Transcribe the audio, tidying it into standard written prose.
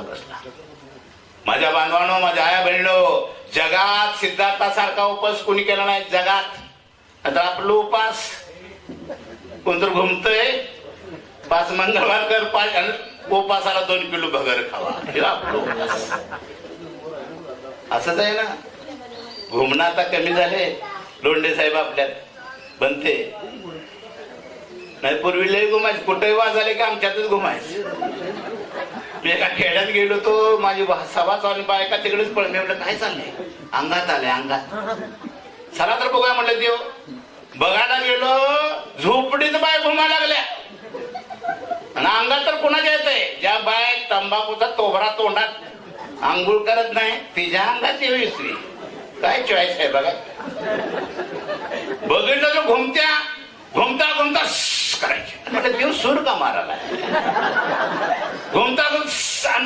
बसला बसला. माझ्या बांधवांनो, माझ्या आया बहिणीनो, जगात सिद्धार्थासारखा उपास कोणी केला नाही जगात. आता आपलं उपास कोणतर घुमतय, 5 मंगळवार कर, 5 उपासाला 2 किलो भगर खावा, हे आपलं उपास. असंच आहे ना. घुमणं आता कमी झाले. लोंढे साहेब आपल्यात बनते नाही, पूर्वी लय घुमायचे. कुठेही वाजले की आमच्यातच घुमायचे. मी एका खेड्यात गेलो तो, माझी सभा चालू, बायका तिकडेच पळ. मी म्हटलं काय चाललंय? अंगात आलंय अंगात. चला तर बघूया म्हटलं. देव बघायला गेलो, झोपडीत बाय घुमा लागल्या आणि अंगात तर कुणाच्या येतंय? ज्या बाय तंबाखूचा तोबरा तोंडात आंघोळ करत नाही तिच्या अंगात येऊ स्त्री. काय चॉईस आहे बघा. बघितलं तर घुमत्या घुमता घुमता करायची. देव सूर का मारायला? घुमता घुमता